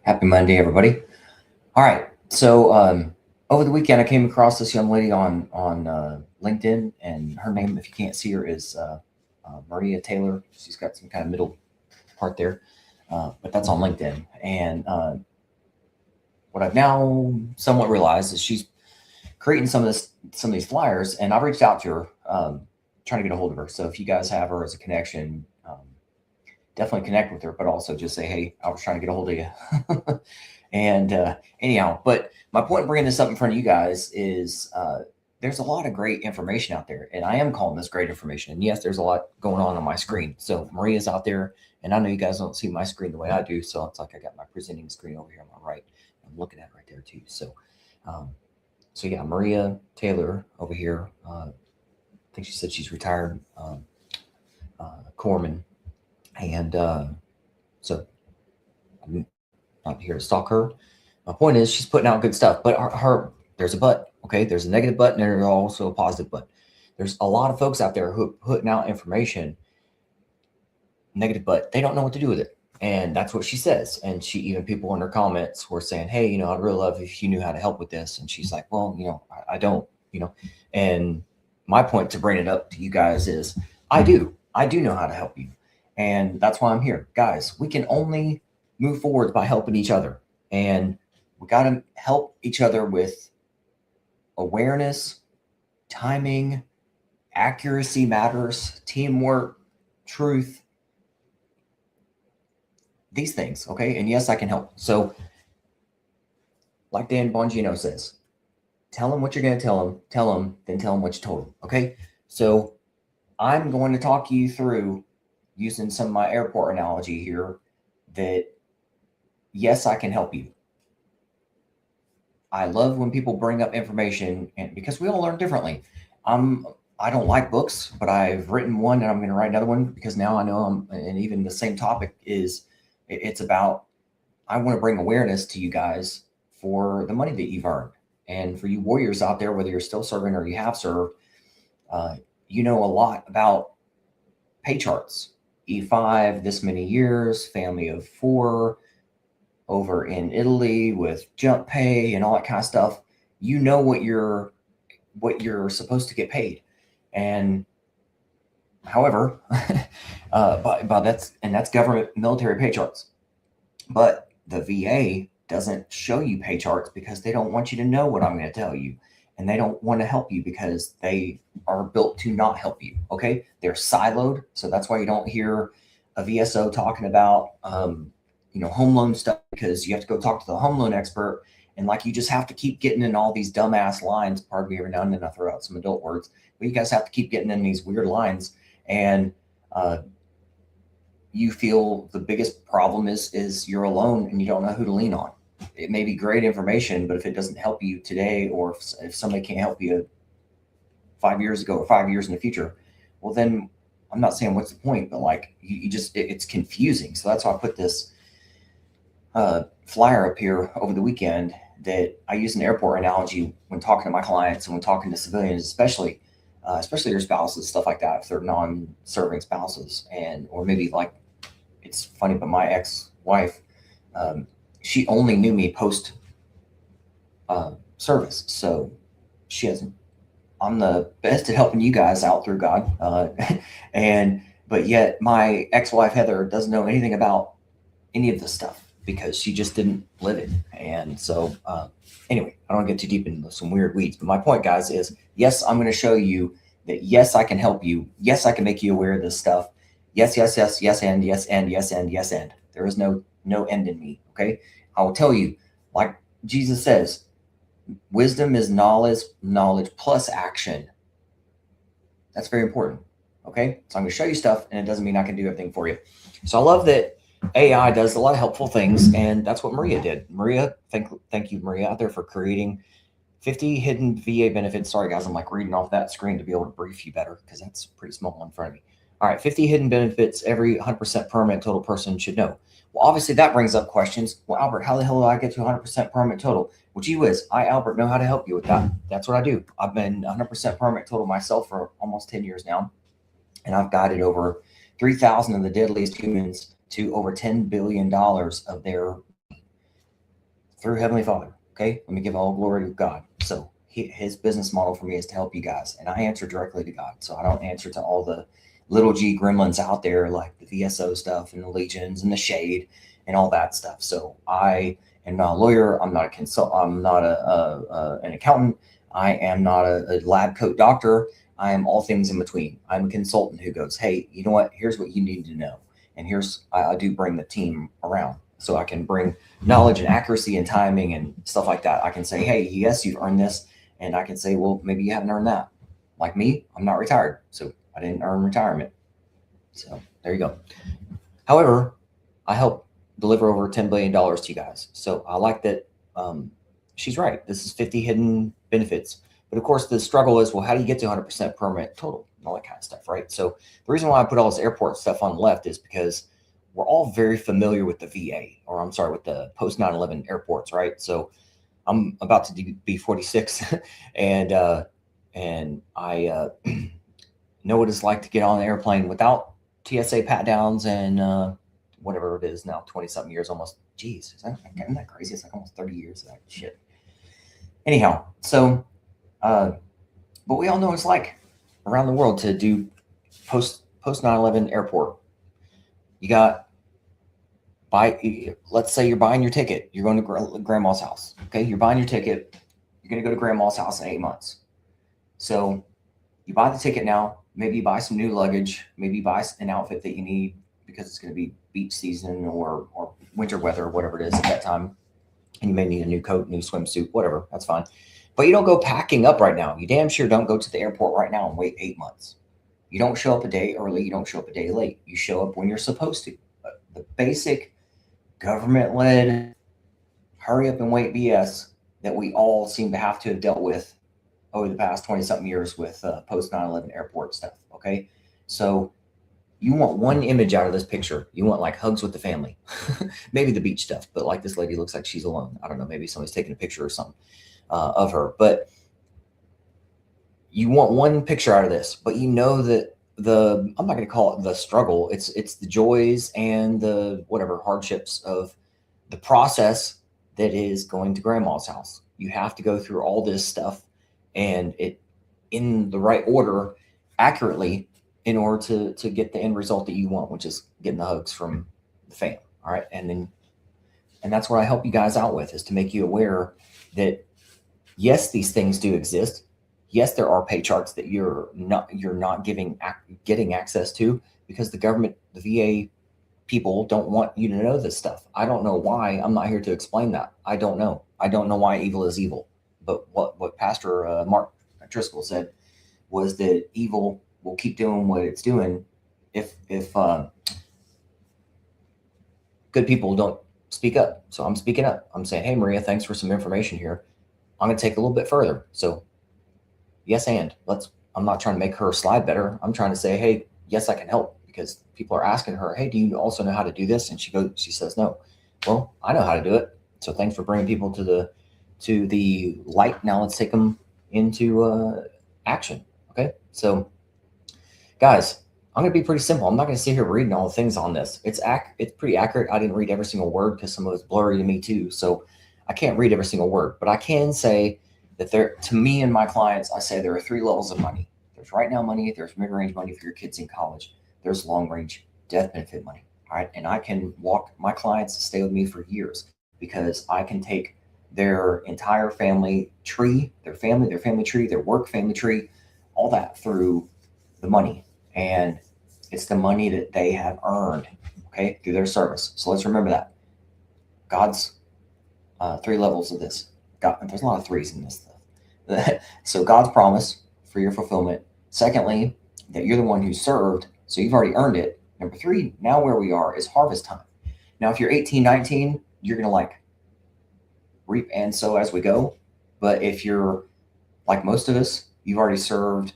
Happy Monday, everybody. All right. So over the weekend, I came across this young lady on LinkedIn, and her name, if you can't see her, is Maria Taylor. She's got some kind of middle part there, but that's on LinkedIn. And what I've now somewhat realized is she's creating some of these flyers, and I've reached out to her, trying to get a hold of her. So if you guys have her as a connection, definitely connect with her, but also just say, hey, I was trying to get a hold of you. And anyhow, but my point in bringing this up in front of you guys is there's a lot of great information out there, and I am calling this great information. And yes, there's a lot going on my screen. So Maria's out there, and I know you guys don't see my screen the way I do, so it's like I got my presenting screen over here on my right. I'm looking at it right there too. So, so yeah, Maria Taylor over here. I think she said she's retired corpsman, and so I'm not here to stalk her. My point is she's putting out good stuff, but her there's a but. Okay, there's a negative but, and there's also a positive but. There's a lot of folks out there who are putting out information, negative but, they don't know what to do with it. And that's what she says. And she, even people in her comments were saying, hey, I'd really love if you knew how to help with this. And she's like, well, I don't, and my point to bring it up to you guys is I do know how to help you. And that's why I'm here. Guys, we can only move forward by helping each other. And we got to help each other with awareness, timing, accuracy matters, teamwork, truth, these things. Okay. And yes, I can help. So like Dan Bongino says, tell them what you're going to tell them, then tell them what you told them. Okay. So I'm going to talk you through using some of my airport analogy here that yes, I can help you. I love when people bring up information, and because we all learn differently. I don't like books, but I've written one and I'm going to write another one because now I know and even the same topic is, it's about, I want to bring awareness to you guys for the money that you've earned. And for you warriors out there, whether you're still serving or you have served, you know a lot about pay charts. E5, this many years, family of 4, over in Italy with jump pay and all that kind of stuff. You know what you're supposed to get paid. And however, but that's government military pay charts. But the VA doesn't show you pay charts because they don't want you to know what I'm going to tell you. And they don't want to help you because they are built to not help you. Okay. They're siloed. So that's why you don't hear a VSO talking about, home loan stuff, because you have to go talk to the home loan expert. And like, you just have to keep getting in all these dumbass lines. Pardon me, every now and then I throw out some adult words, but you guys have to keep getting in these weird lines. And you feel the biggest problem is you're alone and you don't know who to lean on. It may be great information, but if it doesn't help you today, or if somebody can't help you 5 years ago or 5 years in the future, well, then I'm not saying what's the point, but like you just, it's confusing. So that's why I put this flyer up here over the weekend that I use an airport analogy when talking to my clients and when talking to civilians, especially their spouses, stuff like that, if they're non-serving spouses. And or maybe, like, it's funny, but my ex-wife, she only knew me post service, so she hasn't. I'm the best at helping you guys out through God, but yet my ex-wife Heather doesn't know anything about any of this stuff because she just didn't live it. And so anyway, I don't get too deep into some weird weeds, but my point, guys, is yes, I'm going to show you that yes, I can help you. Yes, I can make you aware of this stuff. Yes, yes, yes, yes, and yes, and yes, and yes, and there is no end in me. Okay. I will tell you, like Jesus says, wisdom is knowledge plus action. That's very important. Okay. So I'm going to show you stuff, and it doesn't mean I can do everything for you. So I love that AI does a lot of helpful things, and that's what Maria did. Maria, thank you, Maria, out there for creating 50 hidden VA benefits. Sorry, guys, I'm like reading off that screen to be able to brief you better because that's pretty small in front of me. All right, 50 hidden benefits every 100% permanent total person should know. Well, obviously that brings up questions. Well, Albert, how the hell do I get to 100% permanent total? Well, gee whiz, I, Albert, know how to help you with that. That's what I do. I've been 100% permanent total myself for almost 10 years now, and I've guided over 3,000 of the deadliest humans to over $10 billion of their money. through Heavenly Father. Okay, let me give all glory to God. So his business model for me is to help you guys, and I answer directly to God. So I don't answer to all the little g gremlins out there like the VSO stuff and the Legions and the Shade and all that stuff. So I am not a lawyer. I'm not a I'm not an accountant. I am not a lab coat doctor. I am all things in between. I'm a consultant who goes, hey, you know what? Here's what you need to know. And I do bring the team around. So I can bring knowledge and accuracy and timing and stuff like that. I can say, hey, yes, you've earned this. And I can say, well, maybe you haven't earned that. Like me, I'm not retired. So I didn't earn retirement. So there you go. However, I help deliver over $10 billion to you guys. So I like that. She's right. This is 50 hidden benefits. But of course, the struggle is, well, how do you get to 100% permanent total and all that kind of stuff, right? So the reason why I put all this airport stuff on the left is because we're all very familiar with the VA, or I'm sorry, with the post 9/11 airports, right? So I'm about to be 46, and I know what it's like to get on an airplane without TSA pat downs and whatever it is now, 20 something years almost. Jeez, isn't that crazy? It's like almost 30 years of that shit. Anyhow, so but we all know what it's like around the world to do post 9/11 airport. You got let's say you're buying your ticket. You're going to grandma's house. Okay, you're buying your ticket. You're going to go to grandma's house in 8 months. So you buy the ticket now. Maybe you buy some new luggage. Maybe you buy an outfit that you need because it's going to be beach season or winter weather or whatever it is at that time. And you may need a new coat, new swimsuit, whatever. That's fine. But you don't go packing up right now. You damn sure don't go to the airport right now and wait 8 months. You don't show up a day early. You don't show up a day late. You show up when you're supposed to. The basic government-led hurry up and wait BS that we all seem to have to have dealt with over the past 20-something years with post 9/11 airport stuff, okay? So you want one image out of this picture. You want like hugs with the family. Maybe the beach stuff, but like this lady looks like she's alone. I don't know, maybe somebody's taking a picture or something of her. But you want one picture out of this, but you know that I'm not going to call it the struggle. It's the joys and the whatever hardships of the process that is going to grandma's house. You have to go through all this stuff and it in the right order accurately in order to get the end result that you want, which is getting the hugs from the fam. All right. And that's what I help you guys out with, is to make you aware that yes, these things do exist. Yes, there are pay charts that you're not getting access to because the government, the VA people don't want you to know this stuff. I don't know why. I'm not here to explain that. I don't know. I don't know why evil is evil. But what Pastor Mark Driscoll said was that evil will keep doing what it's doing if good people don't speak up. So I'm speaking up. I'm saying, hey, Maria, thanks for some information here. I'm going to take a little bit further. So yes, and I'm not trying to make her slide better. I'm trying to say, hey, yes, I can help, because people are asking her, hey, do you also know how to do this? And she says, no. Well, I know how to do it. So thanks for bringing people to the light. Now let's take them into action. Okay. So guys, I'm going to be pretty simple. I'm not going to sit here reading all the things on this. It's pretty accurate. I didn't read every single word because some of it's blurry to me too. So I can't read every single word, but I can say that to me and my clients, I say there are 3 levels of money. There's right now money. There's mid-range money for your kids in college. There's long-range death benefit money. All right. And I can walk my clients to stay with me for years because I can take their entire family tree, their family tree, their work family tree, all that through the money. And it's the money that they have earned, okay, through their service. So let's remember that. God's 3 levels of this. There's a lot of 3s in this stuff. So God's promise for your fulfillment. Secondly, that you're the one who served, so you've already earned it. Number 3, now where we are is harvest time. Now, if you're 18, 19, you're going to like reap and sow as we go. But if you're like most of us, you've already served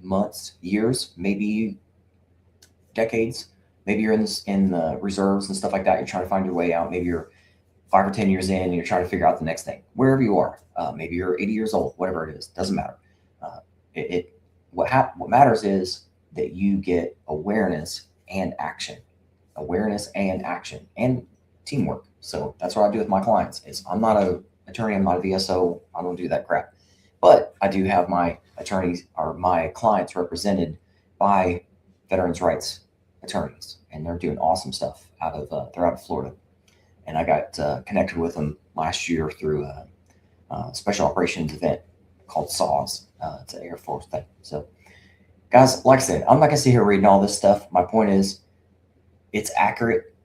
months, years, maybe decades. Maybe you're in the reserves and stuff like that. You're trying to find your way out. Maybe you're 5 or 10 years in and you're trying to figure out the next thing. Wherever you are, maybe you're 80 years old, whatever it is, doesn't matter. What matters is that you get awareness and action and teamwork. So that's what I do with my clients. Is I'm not a attorney, I'm not a VSO, I don't do that crap. But I do have my attorneys or my clients represented by veterans rights attorneys, and they're doing awesome stuff they're out of Florida. And I got connected with them last year through a special operations event called SAWS. It's an Air Force thing. So, guys, like I said, I'm not gonna sit here reading all this stuff. My point is, it's accurate.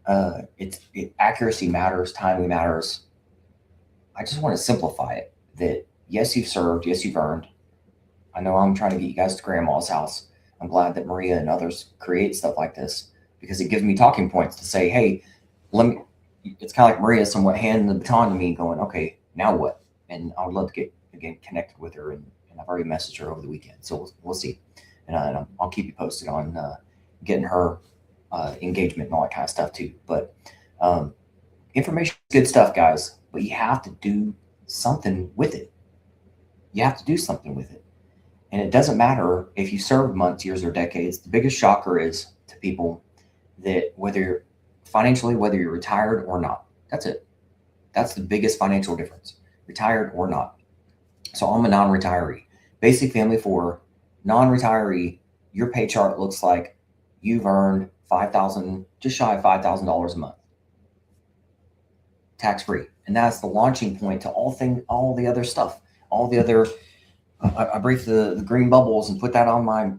Accuracy matters. Timing matters. I just want to simplify it. That yes, you've served. Yes, you've earned. I know I'm trying to get you guys to grandma's house. I'm glad that Maria and others create stuff like this because it gives me talking points to say, hey, let me. It's kind of like Maria somewhat handing the baton to me, going, okay, now what? And I would love to get again connected with her, and I've already messaged her over the weekend, so we'll see. And I'll keep you posted on getting her engagement and all that kind of stuff too. But information is good stuff, guys. But you have to do something with it. You have to do something with it. And it doesn't matter if you served months, years, or decades. The biggest shocker is to people that whether you're retired or not. That's it. That's the biggest financial difference. Retired or not. So I'm a non-retiree. Basic Family 4, non-retiree, your pay chart looks like you've earned just shy of $5,000 a month. Tax-free. And that's the launching point to all the other stuff. All the other, I briefed the green bubbles and put that on my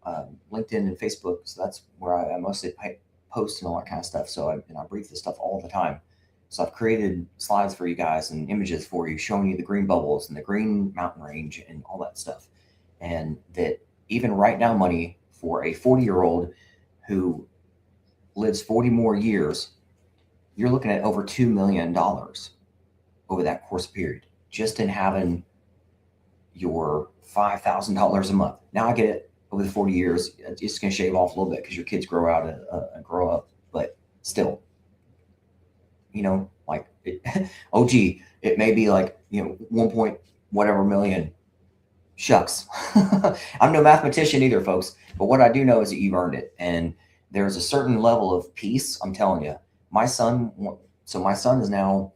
LinkedIn and Facebook. So that's where I mostly post and all that kind of stuff. So I brief this stuff all the time. So I've created slides for you guys and images for you, showing you the green bubbles and the green mountain range and all that stuff. And that even right now money for a 40-year-old who lives 40 more years, you're looking at over $2 million over that course period, just in having your $5,000 a month. Now I get it. Over the 40 years, it's going to shave off a little bit because your kids grow out and grow up, but still, like oh gee, it may be like 1 point whatever million. Shucks. I'm no mathematician either, folks, but what I do know is that you've earned it, and there's a certain level of peace. I'm telling you, my son is now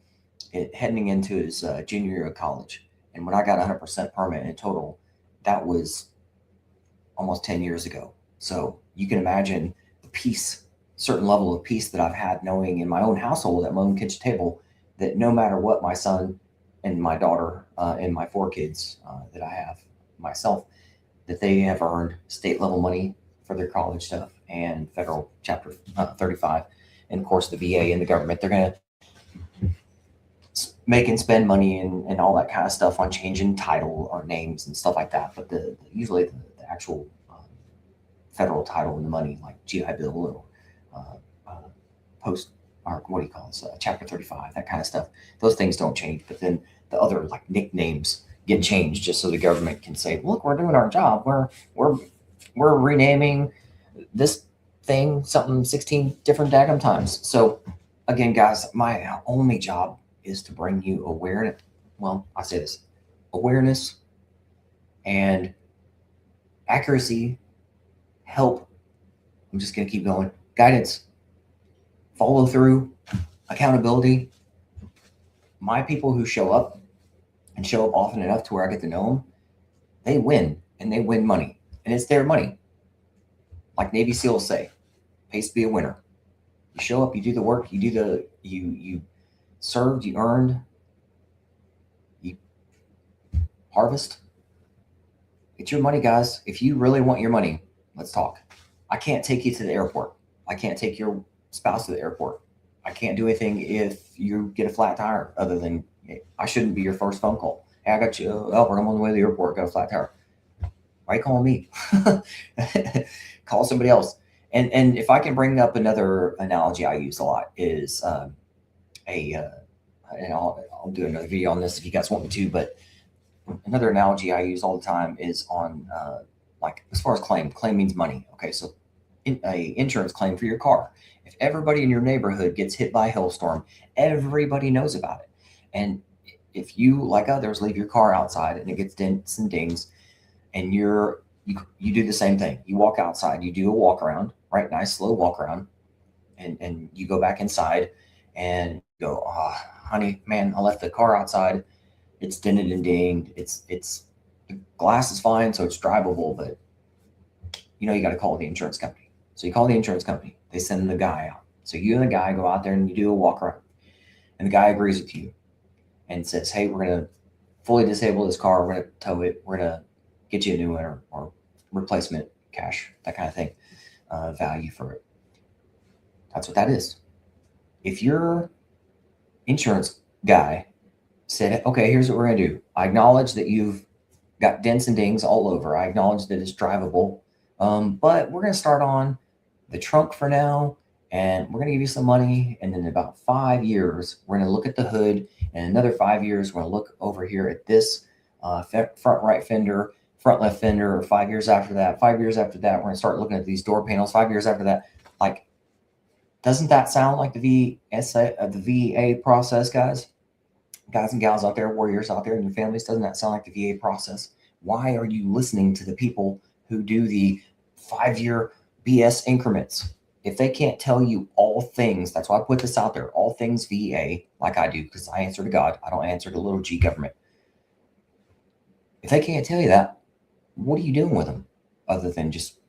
heading into his junior year of college, and when I got 100% permanent in total, that was almost 10 years ago. So you can imagine the peace, certain level of peace that I've had knowing in my own household at my own kitchen table that no matter what my son and my daughter and my 4 kids that I have myself, that they have earned state level money for their college stuff and federal chapter 35. And of course the VA and the government, they're going to make and spend money and all that kind of stuff on changing title or names and stuff like that. But usually the actual federal title and the money, like GI Bill or post, or what do you call this, Chapter 35, that kind of stuff, those things don't change. But then the other like nicknames get changed just so the government can say, look, we're doing our job. We're renaming this thing something 16 different daggum times. So again, guys, my only job is to bring you awareness. Well, I say this, awareness and accuracy, help. I'm just going to keep going. Guidance, follow through, accountability. My people who show up and show up often enough to where I get to know them, they win, and they win money, and it's their money. Like Navy SEALs say, pays to be a winner. You show up, you do the work, you served, you earned, you harvest. It's your money, guys. If you really want your money, let's talk. I can't take you to the airport. I can't take your spouse to the airport. I can't do anything if you get a flat tire other than I shouldn't be your first phone call. Hey, I got you, Albert, I'm on the way to the airport, got a flat tire. Why are you calling me? Call somebody else. And if I can bring up another analogy I use a lot is and I'll do another video on this if you guys want me to, but another analogy I use all the time is on like as far as claim means money. Okay, so a insurance claim for your car. If everybody in your neighborhood gets hit by a hailstorm, everybody knows about it. And if you, like others, leave your car outside and it gets dents and dings, and you do the same thing. You walk outside, you do a walk around, right? Nice slow walk around, and you go back inside and go, oh, honey, man, I left the car outside. It's dented and dinged. The glass is fine, so it's drivable, but you got to call the insurance company. So you call the insurance company. They send the guy out. So you and the guy go out there and you do a walk around, and the guy agrees with you and says, hey, we're going to fully disable this car. We're going to tow it. We're going to get you a new one or replacement cash, that kind of thing, value for it. That's what that is. If your insurance guy said, okay, here's what we're going to do. I acknowledge that you've got dents and dings all over. I acknowledge that it's drivable. But we're going to start on the trunk for now, and we're going to give you some money. And then in about 5 years, we're going to look at the hood. And another 5 years, we're going to look over here at this front right fender, front left fender. Or 5 years after that, 5 years after that, we're going to start looking at these door panels. 5 years after that, like, doesn't that sound like the VA process, guys and gals out there, warriors out there in your families? Doesn't that sound like the VA process? Why are you listening to the people who do the 5-year BS increments? If they can't tell you all things, that's why I put this out there, all things VA, like I do, because I answer to God. I don't answer to little g government. If they can't tell you that, what are you doing with them other than just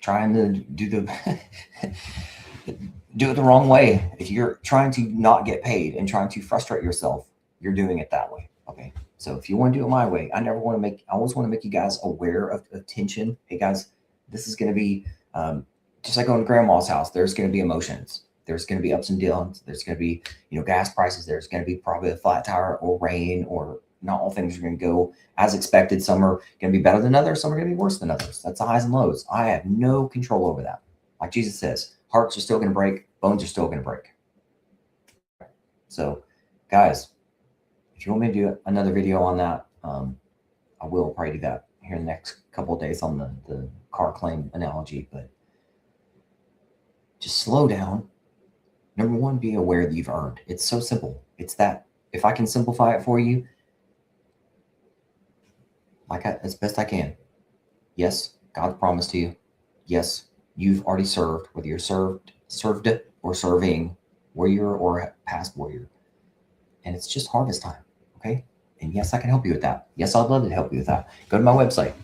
trying to do it the wrong way? If you're trying to not get paid and trying to frustrate yourself, you're doing it that way. Okay. So if you want to do it my way, I always want to make you guys aware of tension. Hey guys, this is going to be, just like going to grandma's house, there's going to be emotions. There's going to be ups and downs. There's going to be, gas prices. There's going to be probably a flat tire or rain, or not all things are going to go as expected. Some are going to be better than others. Some are going to be worse than others. That's the highs and lows. I have no control over that. Like Jesus says, hearts are still going to break. Bones are still going to break. So guys, if you want me to do another video on that, I will probably do that here in the next couple of days on the car claim analogy. But just slow down. Number one, be aware that you've earned. It's so simple. It's that if I can simplify it for you, as best I can. Yes, God promised to you. Yes, you've already served, whether you're served or serving, warrior or past warrior. And it's just harvest time. Okay. And yes, I can help you with that. Yes, I'd love to help you with that. Go to my website,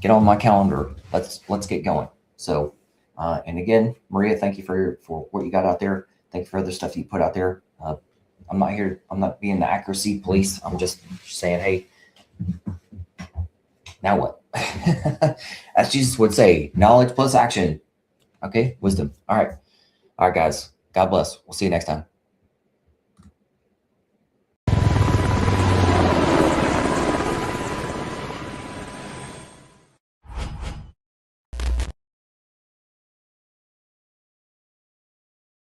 get on my calendar. Let's get going. So, and again, Maria, thank you for what you got out there. Thank you for other stuff you put out there. I'm not being the accuracy police. I'm just saying, hey, now what? As Jesus would say, knowledge plus action. Okay. Wisdom. All right, guys. God bless. We'll see you next time.